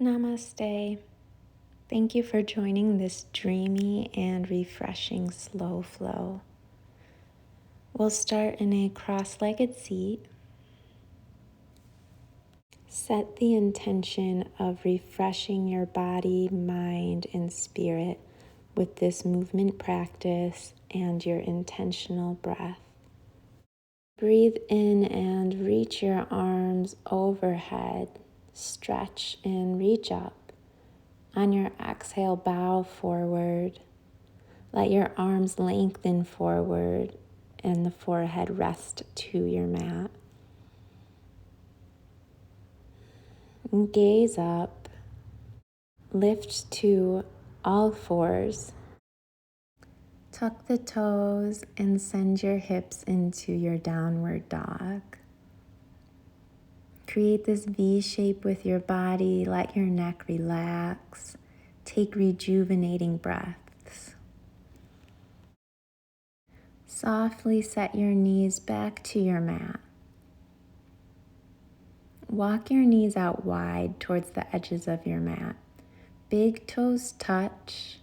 Namaste. Thank you for joining this dreamy and refreshing slow flow. We'll start in a cross-legged seat. Set the intention of refreshing your body, mind, and spirit with this movement practice and your intentional breath. Breathe in and reach your arms overhead. Stretch and reach up. On your exhale, bow forward. Let your arms lengthen forward and the forehead rest to your mat. Gaze up. Lift to all fours. Tuck the toes and send your hips into your downward dog. Create this V shape with your body. Let your neck relax. Take rejuvenating breaths. Softly set your knees back to your mat. Walk your knees out wide towards the edges of your mat. Big toes touch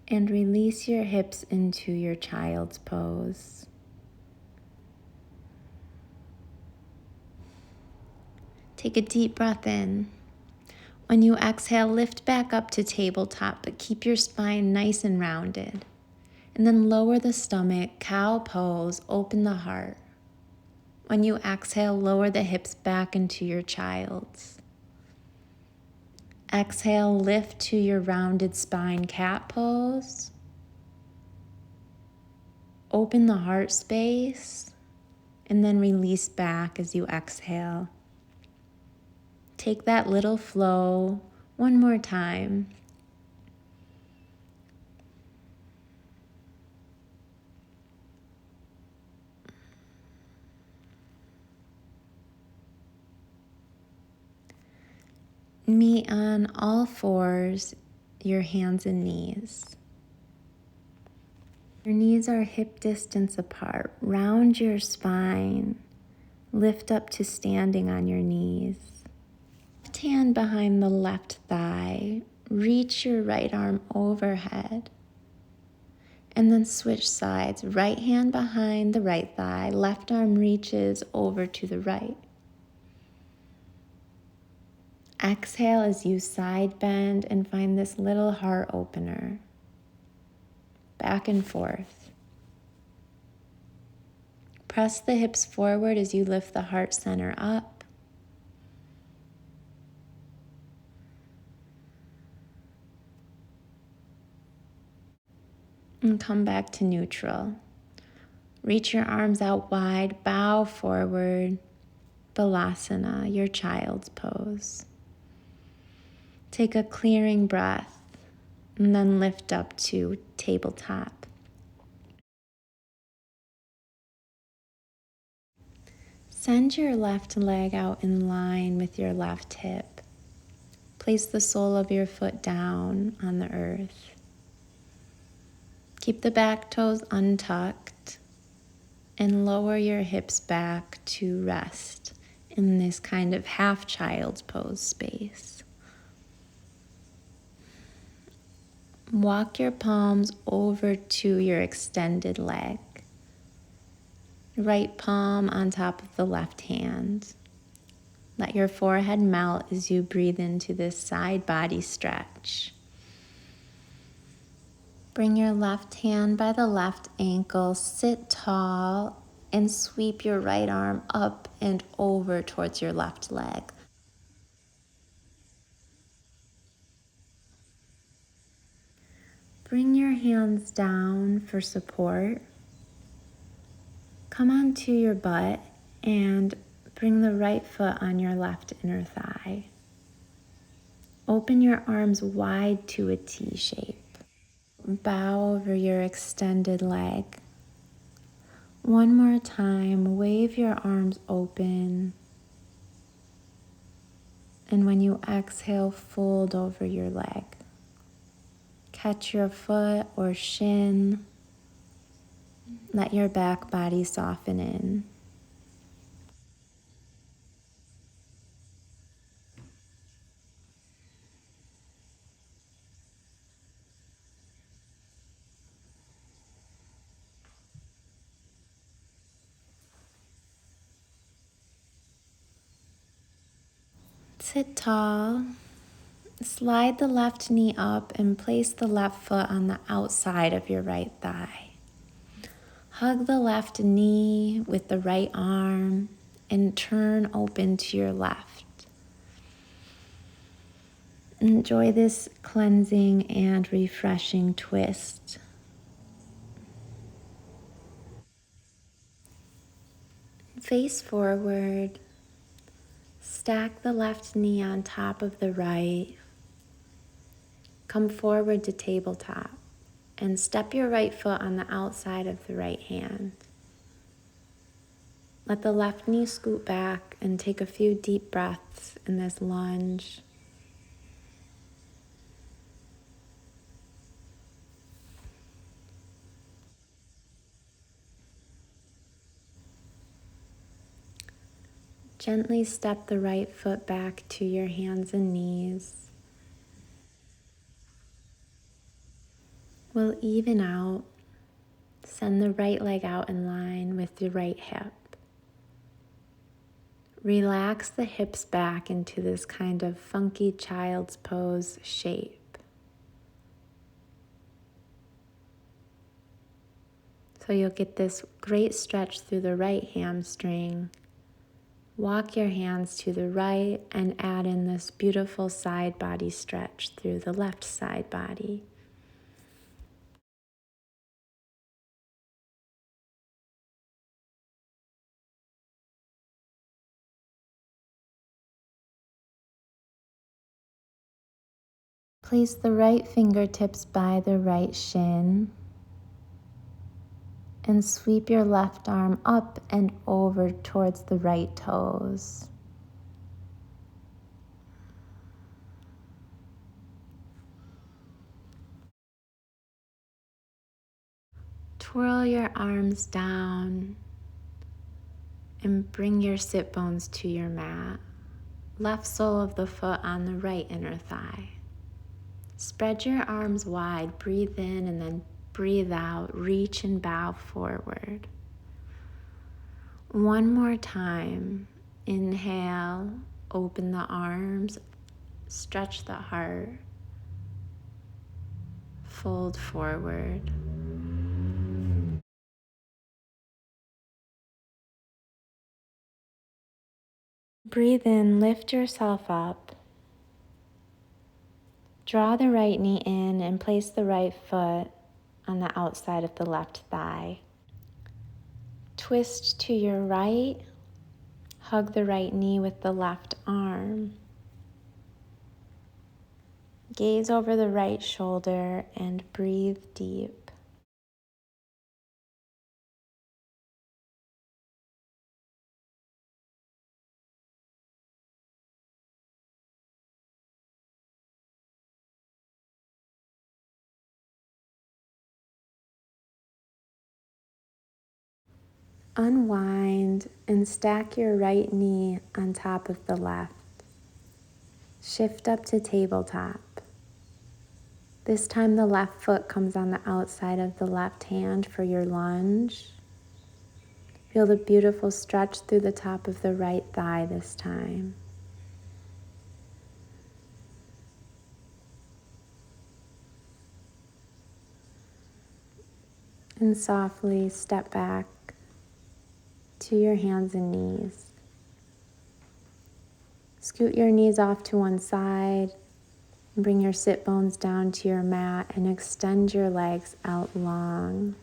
and release your hips into your child's pose. Take a deep breath in. When you exhale, lift back up to tabletop, but keep your spine nice and rounded. And then lower the stomach, cow pose, open the heart. When you exhale, lower the hips back into your child's. Exhale, lift to your rounded spine, cat pose. Open the heart space, and then release back as you exhale. Take that little flow one more time. Meet on all fours, your hands and knees. Your knees are hip distance apart. Round your spine. Lift up to standing on your knees. Left hand behind the left thigh. Reach your right arm overhead. And then switch sides. Right hand behind the right thigh. Left arm reaches over to the right. Exhale as you side bend and find this little heart opener. Back and forth. Press the hips forward as you lift the heart center up. And come back to neutral. Reach your arms out wide, bow forward. Balasana, your child's pose. Take a clearing breath and then lift up to tabletop. Send your left leg out in line with your left hip. Place the sole of your foot down on the earth. Keep the back toes untucked and lower your hips back to rest in this kind of half child's pose space. Walk your palms over to your extended leg. Right palm on top of the left hand. Let your forehead melt as you breathe into this side body stretch. Bring your left hand by the left ankle, sit tall, and sweep your right arm up and over towards your left leg. Bring your hands down for support. Come onto your butt and bring the right foot on your left inner thigh. Open your arms wide to a T shape. Bow over your extended leg. One more time, wave your arms open. And when you exhale, fold over your leg. Catch your foot or shin. Let your back body soften in. Sit tall. Slide the left knee up and place the left foot on the outside of your right thigh. Hug the left knee with the right arm and turn open to your left. Enjoy this cleansing and refreshing twist. Face forward. Stack the left knee on top of the right. Come forward to tabletop and step your right foot on the outside of the right hand. Let the left knee scoot back and take a few deep breaths in this lunge. Gently step the right foot back to your hands and knees. We'll even out. Send the right leg out in line with the right hip. Relax the hips back into this kind of funky child's pose shape. So you'll get this great stretch through the right hamstring. Walk your hands to the right and add in this beautiful side body stretch through the left side body. Place the right fingertips by the right shin and sweep your left arm up and over towards the right toes. Twirl your arms down and bring your sit bones to your mat. Left sole of the foot on the right inner thigh. Spread your arms wide, breathe in and then breathe out, reach and bow forward. One more time. Inhale, open the arms, stretch the heart, fold forward. Breathe in, lift yourself up. Draw the right knee in and place the right foot on the outside of the left thigh. Twist to your right. Hug the right knee with the left arm. Gaze over the right shoulder and breathe deep. Unwind and stack your right knee on top of the left. Shift up to tabletop. This time the left foot comes on the outside of the left hand for your lunge. Feel the beautiful stretch through the top of the right thigh this time. And softly step back to your hands and knees. Scoot your knees off to one side. Bring your sit bones down to your mat and extend your legs out long.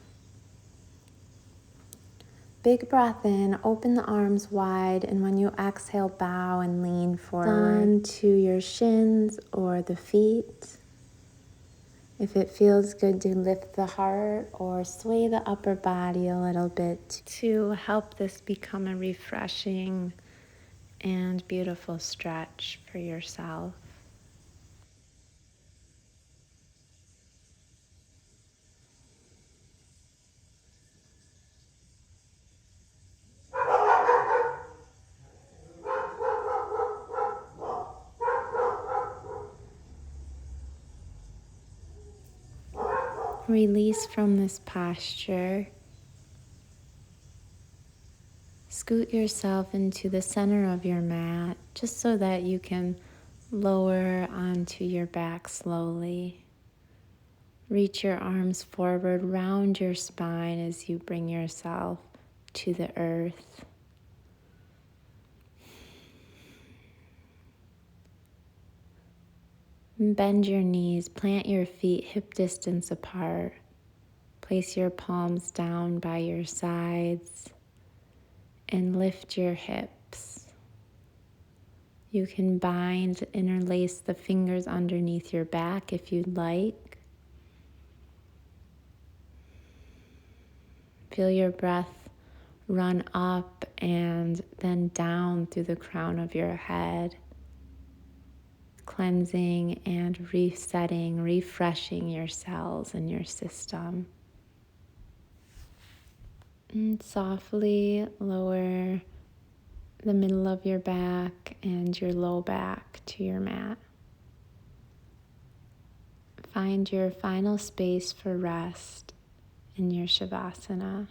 Big breath in, open the arms wide, and when you exhale, bow and lean forward onto your shins or the feet. If it feels good to lift the heart or sway the upper body a little bit to help this become a refreshing and beautiful stretch for yourself. Release from this posture. Scoot yourself into the center of your mat just so that you can lower onto your back slowly. Reach your arms forward, round your spine as you bring yourself to the earth. Bend your knees, plant your feet hip distance apart. Place your palms down by your sides and lift your hips. You can bind, interlace the fingers underneath your back if you'd like. Feel your breath run up and then down through the crown of your head, cleansing and resetting, refreshing your cells and your system. And softly lower the middle of your back and your low back to your mat. Find your final space for rest in your Savasana.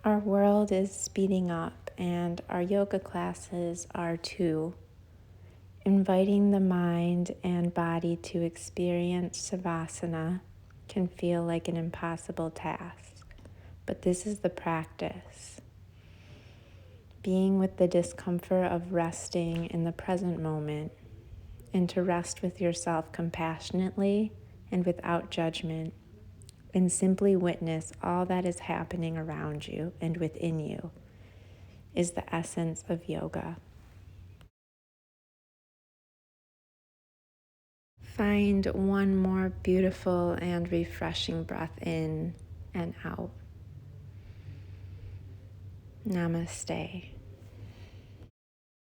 Our world is speeding up, and our yoga classes are too. Inviting the mind and body to experience Savasana can feel like an impossible task, but this is the practice. Being with the discomfort of resting in the present moment, and to rest with yourself compassionately and without judgment, and simply witness all that is happening around you and within you, is the essence of yoga. Find one more beautiful and refreshing breath in and out. Namaste.